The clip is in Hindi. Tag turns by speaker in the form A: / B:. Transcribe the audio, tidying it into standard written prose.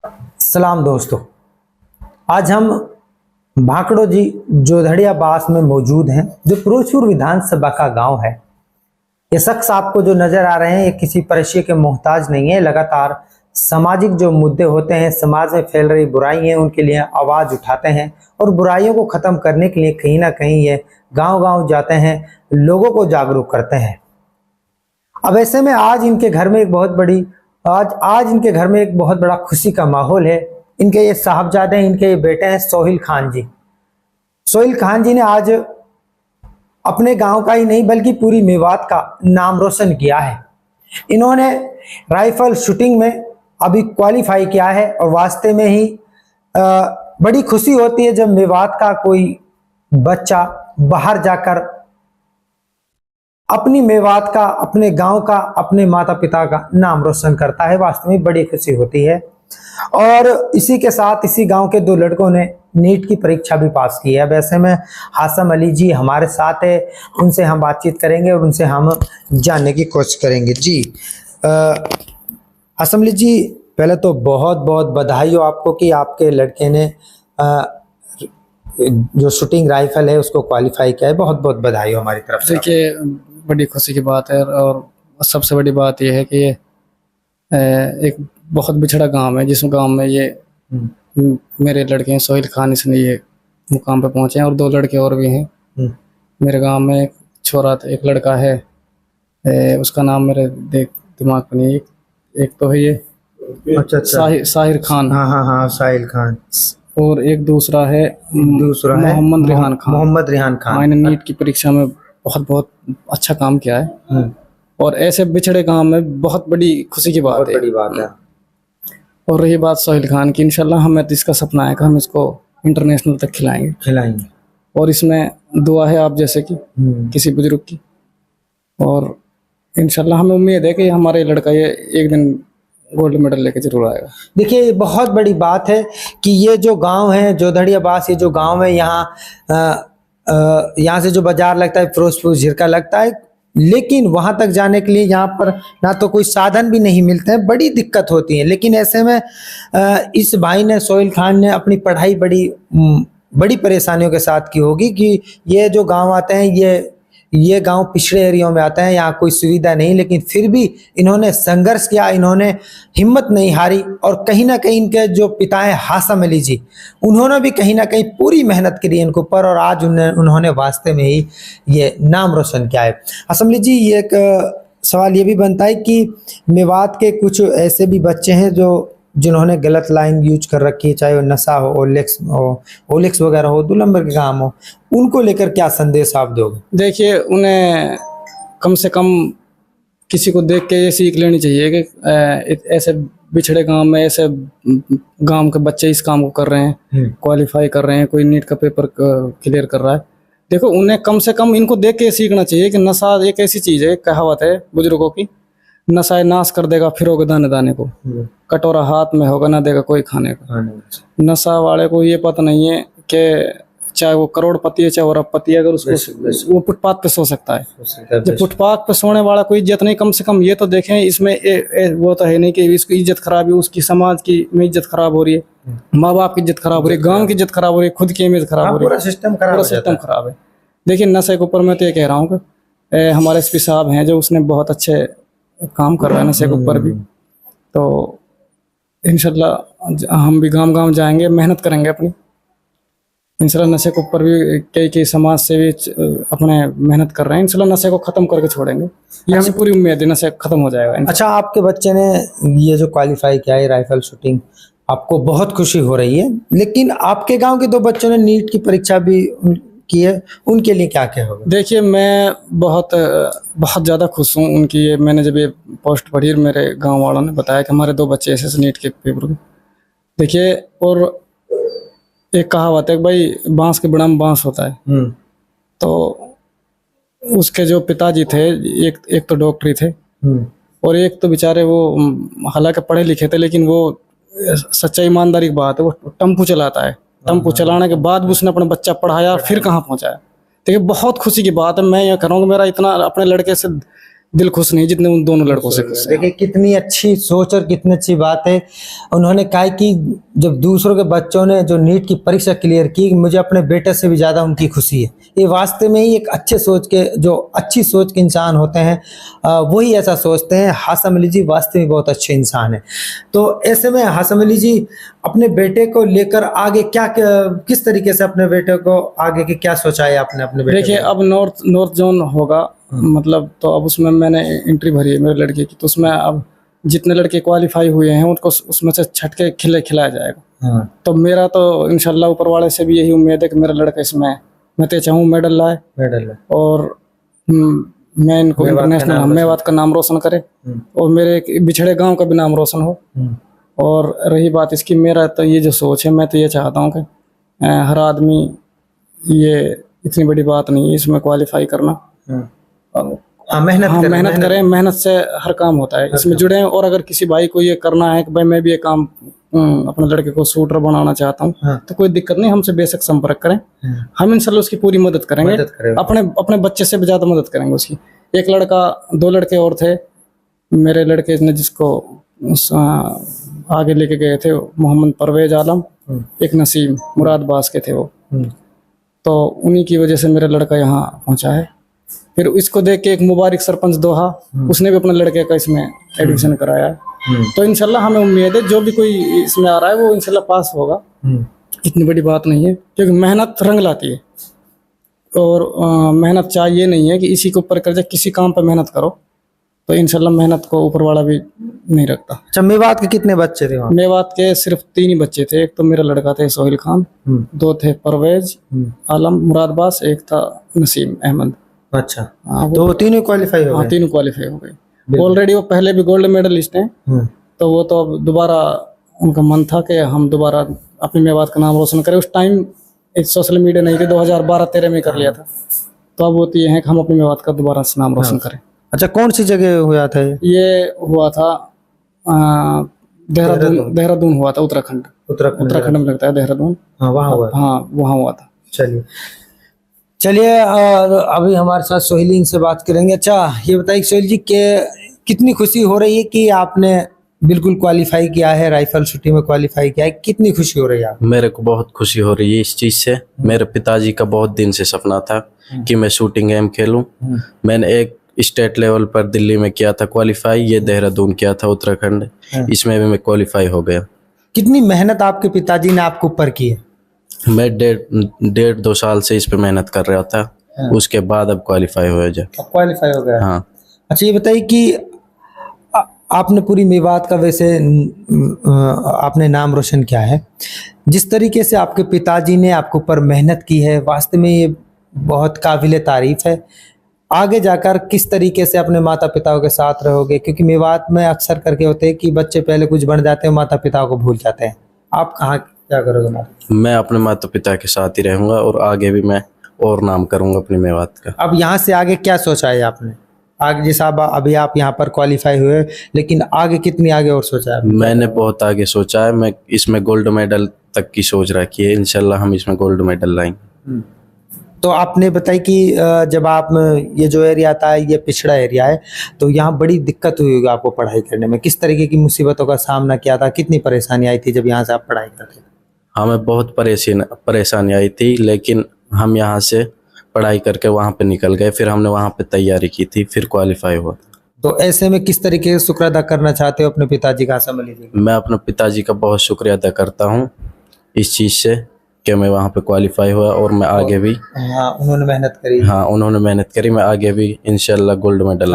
A: सलाम दोस्तों, आज हम भाकड़ो जी जोधड़िया बास में मौजूद हैं, जो फिरोजपुर विधानसभा का गांव है। ये शख्स आपको जो नजर आ रहे हैं, ये किसी परिचय के मोहताज नहीं है। लगातार सामाजिक जो मुद्दे होते हैं, समाज में फैल रही बुराई है, उनके लिए आवाज उठाते हैं और बुराइयों को खत्म करने के लिए कहीं ना कहीं ये गांव-गांव जाते हैं, लोगों को जागरूक करते हैं। अब ऐसे में आज इनके घर में एक बहुत बड़ी आज इनके घर में एक बहुत बड़ा खुशी का माहौल है। इनके ये साहबजादे हैं, इनके ये बेटे हैं सोहिल खान जी। सोहिल खान जी ने आज अपने गांव का ही नहीं बल्कि पूरी मेवात का नाम रोशन किया है। इन्होंने राइफल शूटिंग में अभी क्वालिफाई किया है और वास्ते में ही बड़ी खुशी होती है जब मेवात का कोई बच्चा बाहर जाकर अपनी मेवात का, अपने गांव का, अपने माता पिता का नाम रोशन करता है। वास्तव में बड़ी खुशी होती है। और इसी के साथ इसी गांव के दो लड़कों ने नीट की परीक्षा भी पास की है। अब ऐसे में हासम अली जी हमारे साथ है, उनसे हम बातचीत करेंगे और उनसे हम जानने की कोशिश करेंगे। जी हासम अली जी, पहले तो बहुत बहुत बधाई हो आपको कि आपके लड़के ने जो शूटिंग राइफल है उसको क्वालिफाई किया है। बहुत बहुत बधाई हो हमारी तरफ से।
B: देखिए, बड़ी खुशी की बात है और सबसे बड़ी बात यह है कि ये एक बहुत बिछड़ा गांव है, जिस गांव में ये मेरे लड़के हैं सोहिल खान, इसने ये मुकाम पे पहुंचे हैं और दो लड़के और भी हैं। मेरे गांव में एक छोरा था, एक लड़का है, उसका नाम मेरे दिमाग में नहीं। एक तो है ये
A: अच्छा
B: साहिर खान।
A: हाँ साहिल खान।
B: और एक दूसरा है मोहम्मद रिहान खान। मैंने नीट की परीक्षा में बहुत बहुत अच्छा काम किया है और ऐसे बिछड़े गांव में बहुत बड़ी खुशी की बात है। और रही बात सोहिल खान की, इंशाल्लाह हमें तो इसका सपना है कि हम इसको इंटरनेशनल तक खिलाएंगे और इसमें दुआ है आप जैसे कि किसी बुजुर्ग की। और इंशाल्लाह हमें उम्मीद है कि हमारे लड़का ये एक दिन गोल्ड मेडल लेके जरूर आएगा।
A: देखिए, बहुत बड़ी बात है कि ये जो गांव है जोधड़िया बास, ये जो गांव है, यहाँ से जो बाजार लगता है फिरोजपुर झिरका लगता है, लेकिन वहां तक जाने के लिए यहाँ पर ना तो कोई साधन भी नहीं मिलते हैं, बड़ी दिक्कत होती है। लेकिन ऐसे में इस भाई ने, सोहिल खान ने, अपनी पढ़ाई बड़ी परेशानियों के साथ की होगी कि ये जो गांव आते हैं, ये गांव पिछड़े एरिया में आते हैं, यहाँ कोई सुविधा नहीं, लेकिन फिर भी इन्होंने संघर्ष किया, इन्होंने हिम्मत नहीं हारी। और कहीं ना कहीं इनके जो पिता हैं हासम अली जी, उन्होंने भी कहीं ना कहीं पूरी मेहनत करी इनके ऊपर और आज उन्होंने वास्ते में ही ये नाम रोशन किया है। हासम अली जी, ये एक सवाल ये भी बनता है कि मेवात के कुछ ऐसे भी बच्चे हैं जिन्होंने गलत लाइन यूज कर रखी है, चाहे वो नशा हो, ओलेक्स वगैरह हो, 2 नंबर के काम हो, उनको लेकर क्या संदेश आप दोगे?
B: देखिए, उन्हें कम से कम किसी को देख के ये सीख लेनी चाहिए कि ऐसे बिछड़े गांव में ऐसे गांव के बच्चे इस काम को कर रहे हैं, क्वालिफाई कर रहे हैं, कोई नीट का पेपर क्लियर कर रहा है। देखो, उन्हें कम से कम इनको देख के सीखना चाहिए कि नशा एक ऐसी चीज है, कहावत है बुजुर्गों की, नशा नाश कर देगा फिरोगे दाने दाने को, कटोरा हाथ में होगा ना देगा कोई खाने को। नशा वाले को ये पता नहीं है कि चाहे वो करोड़पति है चाहे वो अरबपति है, अगर उसको वो फुटपाथ पे सो सकता है। जब फुटपाथ पे सोने वाला कोई इज्जत नहीं, कम से कम ये तो देखें इसमें वो तो है नहीं कि इसकी इज्जत खराब है, उसकी समाज की में इज्जत खराब हो रही है, माँ बाप की इज्जत खराब हो रही है, गाँव की इज्जत खराब हो रही है, खुद की इमेज खराब हो रही है, पूरा सिस्टम खराब है। देखिए, नशे के ऊपर मैं तो ये कह रहा हूँ कि हमारे एसपी साहब हैं जो उसने बहुत अच्छे काम कर रहे हैं नशे के ऊपर भी। तो इंशाल्लाह हम भी गांव जाएंगे, मेहनत करेंगे अपनी, इंशाल्लाह नशे के ऊपर भी कई समाज से भी अपने मेहनत कर रहे हैं, इंशाल्लाह नशे को खत्म करके छोड़ेंगे, ये हमें पूरी उम्मीद है, नशे खत्म हो जाएगा।
A: अच्छा, आपके बच्चे ने ये जो क्वालिफाई किया है राइफल शूटिंग, आपको बहुत खुशी हो रही है, लेकिन आपके गाँव के 2 बच्चों ने नीट की परीक्षा भी की है, उनके लिए क्या कहोगे?
B: देखिए, मैं बहुत ज़्यादा खुश हूँ उनकी। मैंने जब ये पोस्ट पढ़ी, मेरे गांव वालों ने बताया कि हमारे 2 बच्चे ऐसे नीट के पेपर। देखिए, और एक कहावत है भाई, बांस के बड़ा में बांस होता है। तो उसके जो पिताजी थे, एक तो डॉक्टरी थे और एक तो बेचारे वो हालांकि पढ़े लिखे थे, लेकिन वो सच्चाई ईमानदारी की बात है, वो टेम्पू चलाता है। टेम्पू चलाने के बाद भी उसने अपना बच्चा पढ़ाया, फिर कहाँ पहुँचाया। देखिए, बहुत खुशी की बात है। मैं ये कह रहा हूँ कि मेरा इतना अपने लड़के से दिल खुश नहीं जितने उन दोनों लड़कों से खुश है।
A: देखिए कितनी अच्छी सोच और कितनी अच्छी बात है। उन्होंने कहा कि जब दूसरों के बच्चों ने जो नीट की परीक्षा क्लियर की, मुझे अपने बेटे से भी ज्यादा उनकी खुशी है। ये वास्तव में ही एक अच्छे सोच के, जो अच्छी सोच के इंसान होते हैं वही ऐसा सोचते हैं। हाशम अली जी वास्तव में बहुत अच्छे इंसान है। तो ऐसे में हाशम अली जी अपने बेटे को लेकर आगे क्या किस तरीके से अपने बेटे को आगे की क्या सोचा है आपने अपने बेटे
B: देखिए अब नॉर्थ जोन होगा, मतलब तो अब उसमें मैंने एंट्री भरी है मेरे लड़के की, तो उसमें अब जितने लड़के क्वालिफाई हुए हैं उनको उसमें से छट के खिलाया जाएगा। तो मेरा तो इंशाल्लाह ऊपर वाले से भी यही उम्मीद है कि मेरा लड़का इसमें, मैं तो चाहूँ मेडल लाए और मैं इनको इंटरनेशनल मेवात का नाम रोशन करे और मेरे एक बिछड़े गांव का भी नाम रोशन हो। और रही बात इसकी, मेरा तो ये जो सोच है, मैं तो ये चाहता हूँ कि हर आदमी, ये इतनी बड़ी बात नहीं है इसमें क्वालिफाई करना। मेहनत करें, मेहनत से हर काम होता है, इसमें जुड़े हैं। और अगर किसी भाई को ये करना है कि भाई मैं भी ये काम अपने लड़के को शूटर बनाना चाहता हूँ, तो कोई दिक्कत नहीं, हमसे बेशक संपर्क करें, हम इंशाल्लाह उसकी पूरी मदद करेंगे। अपने बच्चे से भी ज्यादा मदद करेंगे उसकी। एक लड़का, 2 लड़के और थे मेरे लड़के ने जिसको आगे लेके गए थे, मोहम्मद परवेज आलम, एक नसीम मुरादबाज के थे वो, तो उन्हीं की वजह से मेरा लड़का यहाँ पहुंचा है। फिर इसको देख के एक मुबारक सरपंच दोहा, उसने भी अपने लड़के का इसमें एडमिशन कराया है। तो इंशाल्लाह हमें उम्मीद है जो भी कोई इसमें आ रहा है वो इंशाल्लाह पास होगा। इतनी बड़ी बात नहीं है, क्योंकि मेहनत रंग लाती है। और मेहनत चाहिए नहीं है कि इसी के ऊपर कर जाए, किसी काम पर मेहनत करो तो इंशाल्लाह मेहनत को ऊपर वाला भी नहीं रखता।
A: अच्छा, मेवात के कितने बच्चे थे वहाँ?
B: मेवात के सिर्फ 3 ही बच्चे थे। एक तो मेरा लड़का था सोहेल खान, 2 थे परवेज आलम मुरादबाज, एक था नसीम अहमद।
A: अच्छा, तो वो तीनों क्वालिफाई हो गए?
B: हाँ, तीनों क्वालिफाई हो गए ऑलरेडी। वो पहले भी गोल्ड मेडलिस्ट हैं, तो वो तो अब दोबारा उनका मन था कि हम दोबारा अपनी मेवात का नाम रोशन करें। उस टाइम एक सोशल मीडिया नहीं थे, 2012-13 में कर लिया था। तो अब वो तो ये है कि हम अपनी मेवात का दोबारा से नाम रोशन करें।
A: अच्छा, कौन सी जगह हुआ था
B: ये हुआ था देहरादून हुआ था, उत्तराखंड में लगता है देहरादून।
A: हाँ,
B: वहाँ हुआ था।
A: चलिए अभी हमारे साथ सोहेल इनसे बात करेंगे। अच्छा, ये बताइए सोहेल जी के कितनी खुशी हो रही है कि आपने बिल्कुल क्वालिफाई किया है, राइफल शूटिंग में क्वालिफाई किया है, कितनी खुशी हो रही है आपको?
C: मेरे को बहुत खुशी हो रही है इस चीज से। मेरे पिताजी का बहुत दिन से सपना था कि मैं शूटिंग गेम खेलूं। मैंने एक स्टेट लेवल पर दिल्ली में किया था क्वालिफाई, ये देहरादून किया था उत्तराखंड, इसमें भी मैं क्वालिफाई हो गया।
A: कितनी मेहनत आपके पिताजी ने आपके ऊपर की है?
C: मैं 1.5-2 साल से इस पे मेहनत कर रहा था, उसके बाद अब क्वालिफाई हो जाए।
A: क्वालिफाई हो गया?
C: हाँ।
A: अच्छा, ये बताइए कि आपने पूरी मेवात का वैसे आपने नाम रोशन किया है, जिस तरीके से आपके पिताजी ने आपके ऊपर मेहनत की है, वास्तव में ये बहुत काबिल तारीफ है। आगे जाकर किस तरीके से अपने माता पिताओं के साथ रहोगे? क्योंकि मेवात में अक्सर करके होते हैं कि बच्चे पहले कुछ बन जाते हैं, माता पिता को भूल जाते हैं। आप कहाँ क्या करोगे?
C: मैं अपने माता पिता के साथ ही रहूंगा और आगे भी मैं और नाम करूंगा अपनी मेवात का।
A: अब यहाँ से आगे क्या सोचा है आपने? आगे जैसा अभी आप यहाँ पर क्वालिफाई हुए, लेकिन आगे कितनी आगे और सोचा है?
C: मैंने बहुत आगे सोचा है। मैं इसमें गोल्ड मेडल तक की सोच रखी है। इंशाल्लाह हम इसमें गोल्ड मेडल लाएंगे।
A: तो आपने बताई कि जब आप, ये जो एरिया आता है ये पिछड़ा एरिया है, तो यहाँ बड़ी दिक्कत हुई होगी आपको पढ़ाई करने में। किस तरीके की मुसीबतों का सामना किया था? कितनी परेशानी आई थी जब यहाँ से आप पढ़ाई करते थे?
C: हमें बहुत परेशानी आई थी, लेकिन हम यहाँ से पढ़ाई करके वहाँ पे निकल गए। फिर हमने वहाँ पे तैयारी की थी, फिर क्वालिफाई हुआ।
A: तो ऐसे में किस तरीके से शुक्र अदा करना चाहते हो अपने पिताजी का? समझ लीजिए,
C: मैं अपने पिताजी का बहुत शुक्रिया अदा करता हूँ इस चीज़ से कि मैं वहाँ पे क्वालिफाई हुआ और मैं आगे भी।
A: हाँ, उन्होंने मेहनत करी।
C: हाँ, उन्होंने मेहनत करी, मैं आगे भी इंशाल्लाह गोल्ड मेडल।